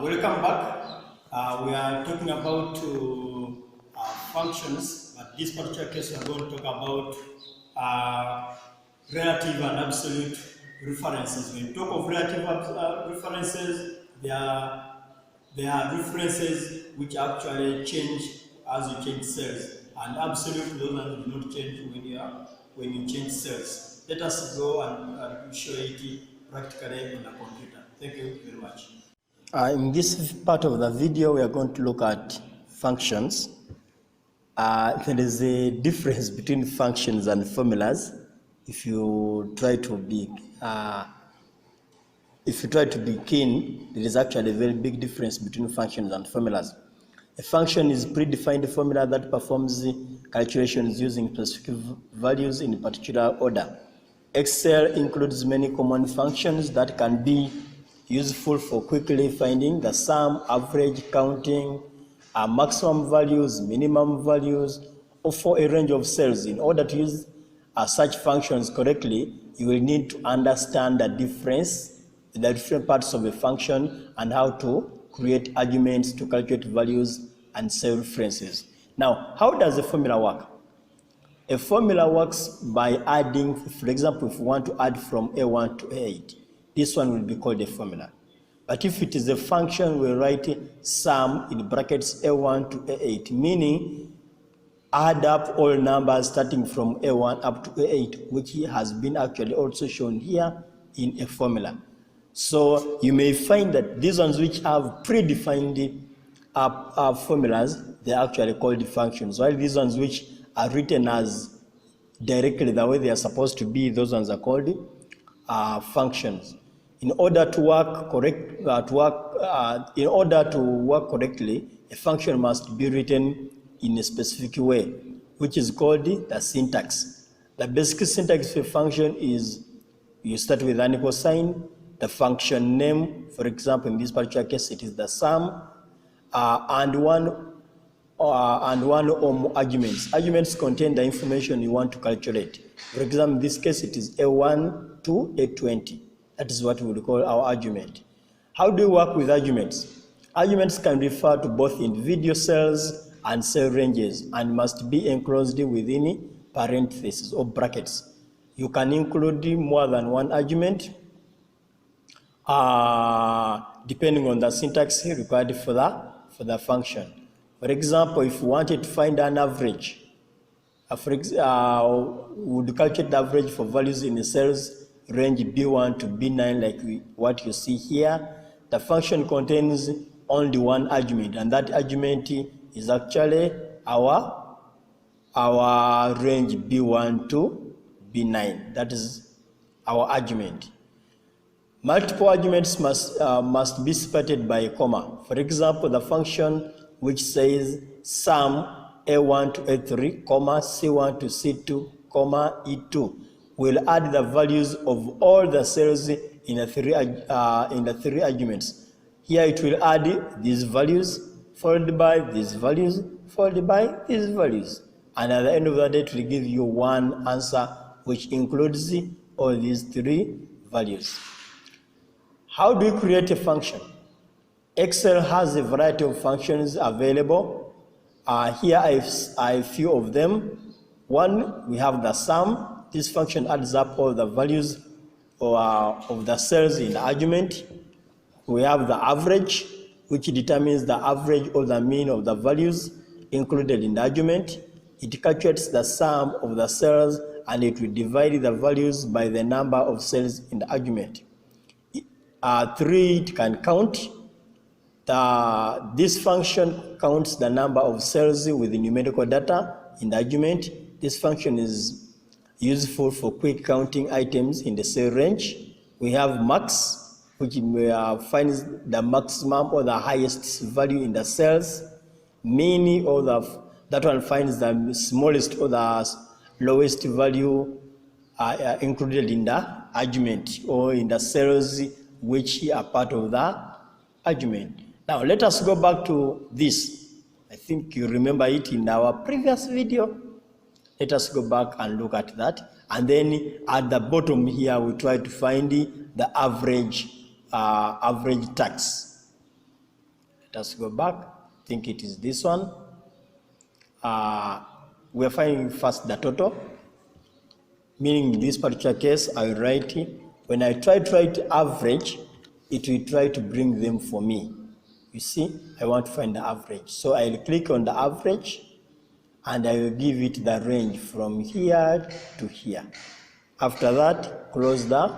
Welcome back. We are talking about functions, but this particular case we are going to talk about relative and absolute references. When we talk of relative references, they are references which actually change as you change cells, and absolute those ones do not change when you change cells. Let us go and show it practically on the computer. Thank you very much. In this part of the video, we are going to look at functions. There is a difference between functions and formulas. If you try to be keen, there is actually a very big difference between functions and formulas. A function is a predefined formula that performs calculations using specific values in a particular order. Excel includes many common functions that can be useful for quickly finding the sum, average, counting, maximum values, minimum values, or for a range of cells. In order to use such functions correctly, you will need to understand the different parts of a function and how to create arguments to calculate values and cell references. Now, how does a formula work? A formula works by adding, for example, if we want to add from A1 to A8, this one will be called a formula. But if it is a function, we write sum in brackets A1 to A8, meaning add up all numbers starting from A1 up to A8, which has been actually also shown here in a formula. So you may find that these ones which have predefined formulas, they are actually called functions, while these ones which are written as directly the way they are supposed to be, those ones are called functions. In order to work correctly, a function must be written in a specific way, which is called the syntax. The basic syntax for a function is you start with an equal sign, the function name, for example, in this particular case, it is the sum, and one or more arguments. Arguments contain the information you want to calculate. For example, in this case, it is A1 to A20. That is what we would call our argument. How do we work with arguments? Arguments can refer to both individual cells and cell ranges and must be enclosed within parentheses or brackets. You can include more than one argument depending on the syntax required for the function. For example, if we wanted to find an average, we would calculate the average for values in the cells range B1 to B9, like what you see here. The function contains only one argument, and that argument is actually our range B1 to B9. That is our argument. Multiple arguments must be separated by a comma. For example, the function which says sum A1 to A3, comma C1 to C2, comma E2 will add the values of all the cells in the three arguments. Here it will add these values followed by these values followed by these values, and at the end of the day it will give you one answer which includes all these three values. How do we create a function? Excel has a variety of functions available. Here I have a few of them. One, we have the sum. This function adds up all the values of the cells in the argument. We have the average, which determines the average or the mean of the values included in the argument. It calculates the sum of the cells and it will divide the values by the number of cells in the argument. 3, it can count. This function counts the number of cells with the numerical data in the argument. This function is useful for quick counting items in the cell range. We have max, which finds the maximum or the highest value in the cells. Min, or that one finds the smallest or the lowest value included in the argument or in the cells which are part of the argument. Now let us go back to this. I think you remember it in our previous video. Let us go back and look at that. And then at the bottom here, we try to find the average tax. Let us go back. I think it is this one. We are finding first the total, meaning in this particular case, I will write, when I try to write average, it will try to bring them for me. You see, I want to find the average. So I will click on the average, and I will give it the range from here to here. After that, close the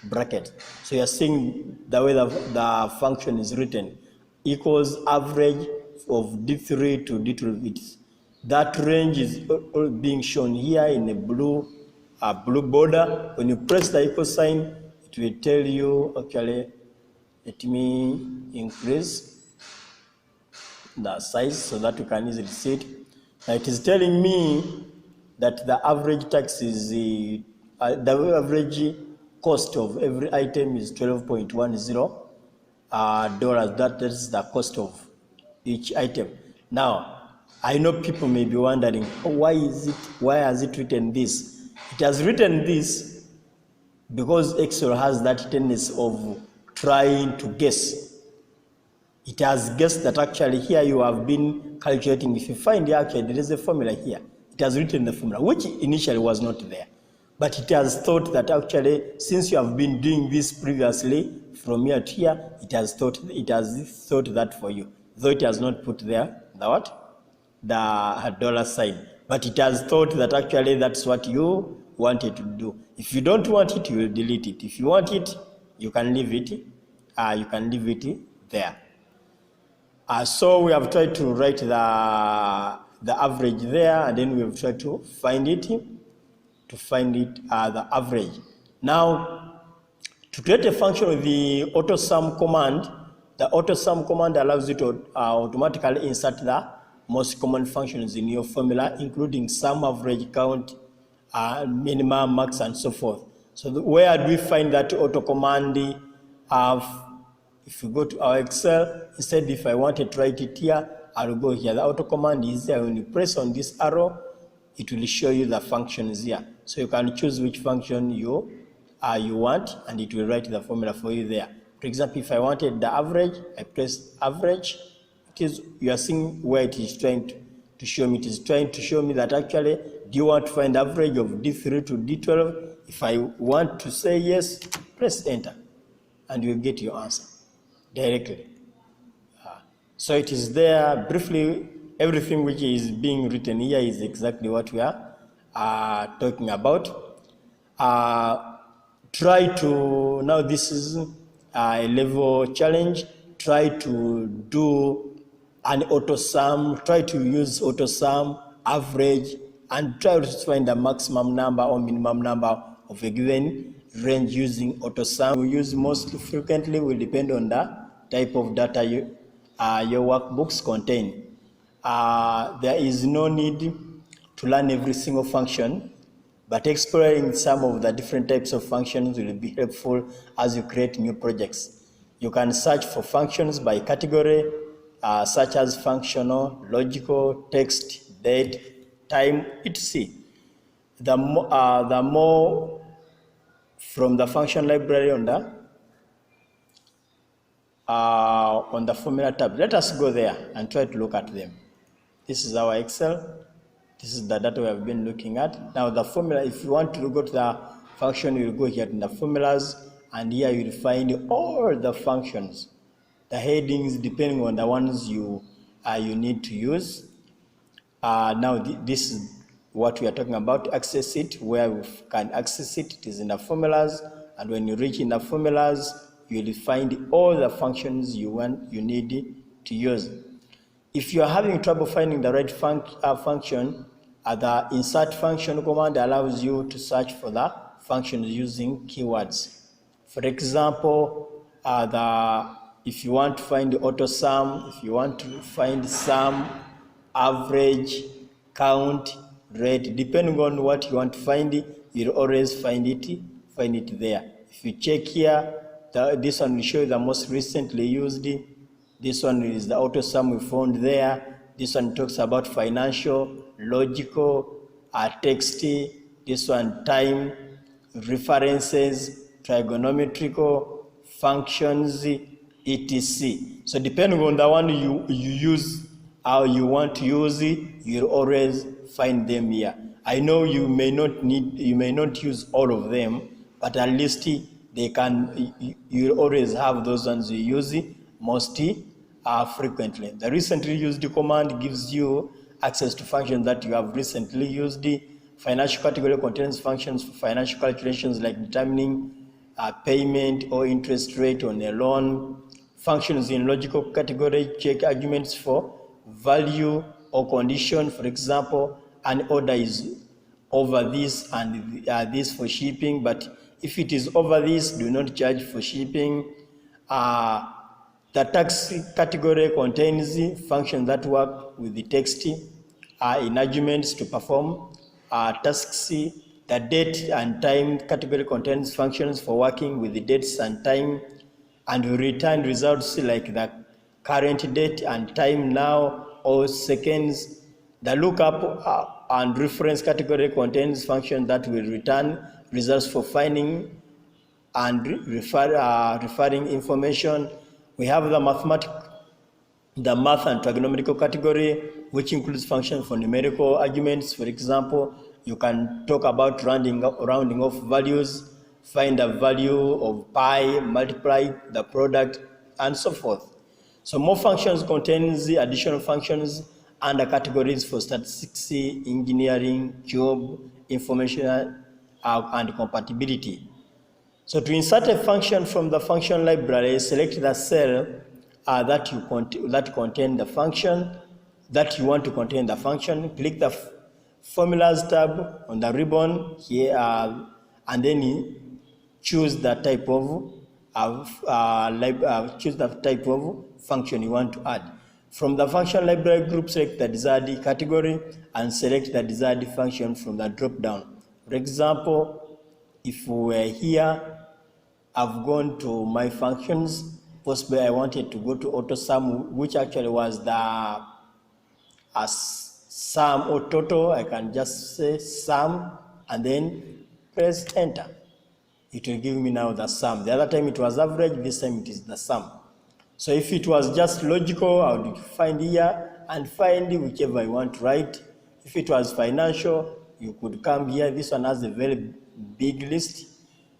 bracket. So you're seeing the way the function is written, equals average of D3 to D12. That range is being shown here in a blue border. When you press the equal sign, it will tell you, actually, let me increase the size so that you can easily see it. Now it is telling me that the average tax is the average cost of every item is $12.10 dollars. That is the cost of each item. Now, I know people may be wondering, why has it written this? It has written this because Excel has that tendency of trying to guess. It has guessed that actually here you have been calculating. If you find actually there is a formula here, it has written the formula, which initially was not there. But it has thought that actually, since you have been doing this previously from here to here, it has thought that for you. Though it has not put there the what? The dollar sign. But it has thought that actually that's what you wanted to do. If you don't want it, you will delete it. If you want it, you can leave it. You can leave it there. So we have tried to write the average there, and then we have tried to find it. The average. Now, to create a function with the AutoSum command, the AutoSum command allows you to automatically insert the most common functions in your formula, including sum, average, count, minimum, max, and so forth. So where do we find that auto command? If you go to our Excel, instead if I wanted to write it here, I'll go here. The auto command is there. When you press on this arrow, it will show you the functions here. So you can choose which function you want, and it will write the formula for you there. For example, if I wanted the average, I press average. You are seeing where it is trying to show me. It is trying to show me that actually, do you want to find average of D3 to D12? If I want to say yes, press enter, and you will get your answer directly. So it is there. Briefly, everything which is being written here is exactly what we are talking about. Try to, now this is a level challenge, try to do an AutoSum, try to use AutoSum, average, and try to find the maximum number or minimum number of a given range using AutoSum. We use most frequently will depend on the type of data your workbooks contain. There is no need to learn every single function, but exploring some of the different types of functions will be helpful as you create new projects. You can search for functions by category, such as functional, logical, text, date, time, etc. The more from the function library on the formula tab. Let us go there and try to look at them. This is our Excel. This is the data we have been looking at. Now the formula, if you want to go to the function, you will go here in the formulas, and here you will find all the functions, the headings depending on the ones you need to use. Now this is what we are talking about. To access it, where we can access it, it is in the formulas, and when you reach in the formulas, you will find all the functions you need to use. If you are having trouble finding the right function, the insert function command allows you to search for the functions using keywords. For example, if you want to find the AutoSum, if you want to find sum, average, count, rate, depending on what you want to find, you'll always find it there. If you check here, this one will show you the most recently used. This one is the AutoSum we found there. This one talks about financial, logical, text. This one time, references, trigonometrical, functions, etc. So depending on the one you use, how you want to use it, you'll always find them here. I know you may not use all of them, but at least they can. You'll always have those ones you use most frequently. The recently used command gives you access to functions that you have recently used. Financial category contains functions for financial calculations like determining payment or interest rate on a loan. Functions in logical category check arguments for value or condition. For example, an order is over this and this for shipping, but if it is over this, do not charge for shipping. The tax category contains functions that work with the text in arguments to perform tasks. The date and time category contains functions for working with the dates and time and return results like the current date and time now or seconds. The lookup and reference category contains functions that will return results for finding and referring information. We have the math and trigonometrical category, which includes functions for numerical arguments. For example, you can talk about rounding off values, find a value of pi, multiply the product, and so forth. So more functions contains the additional functions under categories for statistics, engineering, job, information, and compatibility. So to insert a function from the function library, select the cell that contain the function that you want to contain the function. Click the Formulas tab on the ribbon here, and then choose the type of function you want to add. From the function library group, select the desired category and select the desired function from the drop down. For example, if we were here, I've gone to my functions. Possibly I wanted to go to auto sum, which actually was the sum or total. I can just say sum and then press enter. It will give me now the sum. The other time it was average, this time it is the sum. So if it was just logical, I would find here and find whichever I want to write. If it was financial, you could come here. This one has a very big list.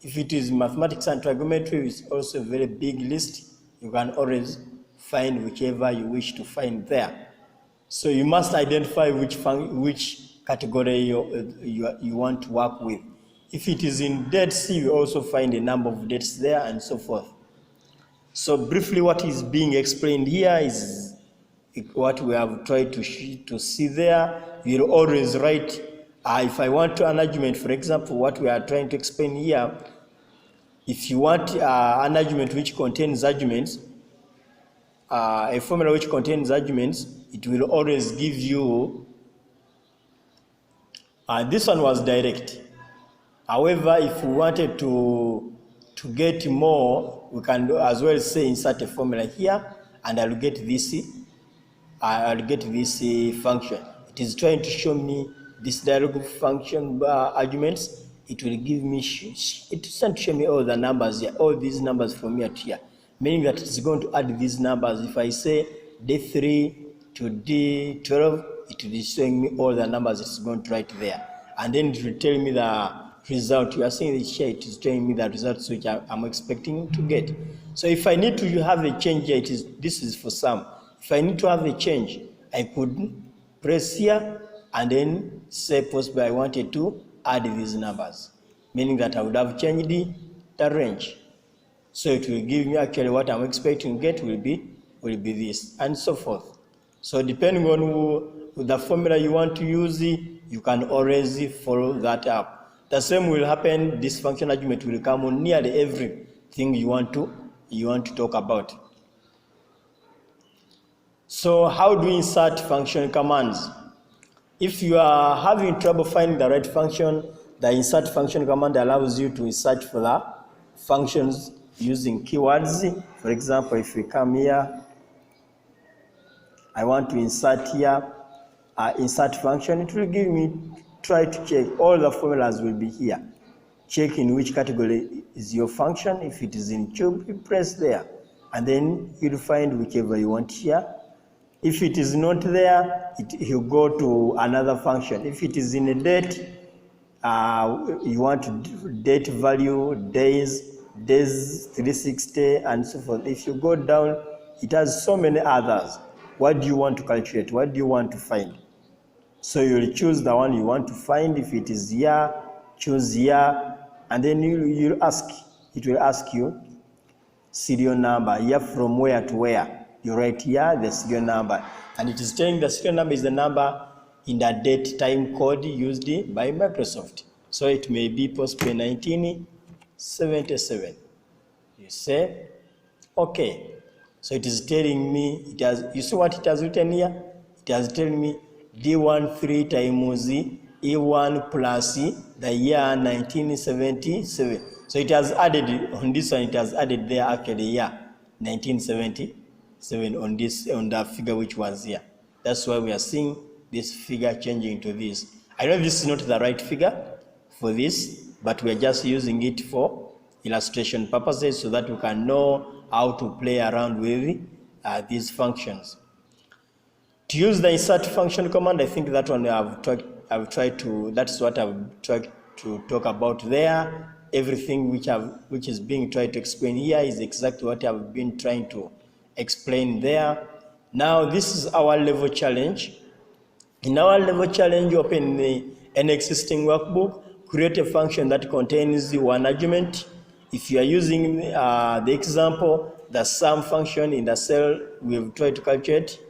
If it is mathematics and trigonometry, it's also a very big list. You can always find whichever you wish to find there. So you must identify which category you want to work with. If it is in dates, you also find a number of dates there and so forth. So briefly, what is being explained here is what we have tried to see there. You'll always write, if I want an argument, for example, what we are trying to explain here, if you want an argument which contains arguments, a formula which contains arguments, it will always give you, this one was direct. However, if we wanted to get more, we can as well say insert a formula here, and I'll get this function. It is trying to show me this dialog function arguments. It will give me, it doesn't show me all the numbers here, all these numbers from here to here, meaning that it's going to add these numbers. If I say D3 to D12, it will be showing me all the numbers it's going to write there. And then it will tell me the result. You are seeing this here, it is telling me the results which I'm expecting to get. So if I need to have a change here, this is for sum. If I need to have a change, I could press here and then say possibly I wanted to add these numbers, meaning that I would have changed the range. So it will give me actually what I'm expecting to get will be this, and so forth. So depending on the formula you want to use, you can always follow that up. The same will happen. This function argument will come on nearly everything you want to talk about. So how do we insert function commands? If you are having trouble finding the right function, the insert function command allows you to search for the functions using keywords. For example, if we come here, I want to insert here, insert function, it will give me, try to check, all the formulas will be here. Check in which category is your function. If it is in cube, you press there. and then you'll find whichever you want here. If it is not there, you go to another function. If it is in a date, you want date value, days 360, and so forth. If you go down, it has so many others. What do you want to calculate? What do you want to find? So you'll choose the one you want to find. If it is year, choose year, and then you'll ask. It will ask you serial number, year from where to where. You write here the serial number, and it is telling the serial number is the number in the date time code used by Microsoft. So it may be postpaid 1977. You say, okay. So it is telling me, you see what it has written here? It has telling me D13 times E1 plus the year 1977. So it has added, on this one, it has added there actually year 1977 on the figure which was here. That's why we are seeing this figure changing to this. I know this is not the right figure for this, but we are just using it for illustration purposes so that we can know how to play around with these functions. To use the insert function command, I think that one that's what I've tried to talk about there. Everything which is being tried to explain here is exactly what I've been trying to explain there. Now this is our level challenge. In our level challenge, open an existing workbook, create a function that contains one argument. If you are using the example, the sum function in the cell, we've tried to calculate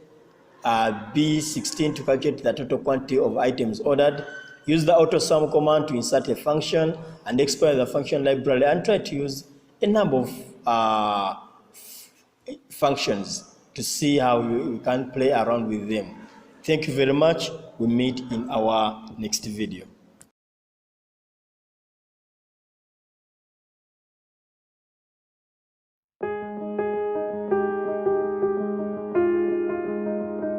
B16 to calculate the total quantity of items ordered. Use the AutoSum command to insert a function and exploit the function library and try to use a number of functions to see how you can play around with them. Thank you very much. We meet in our next video.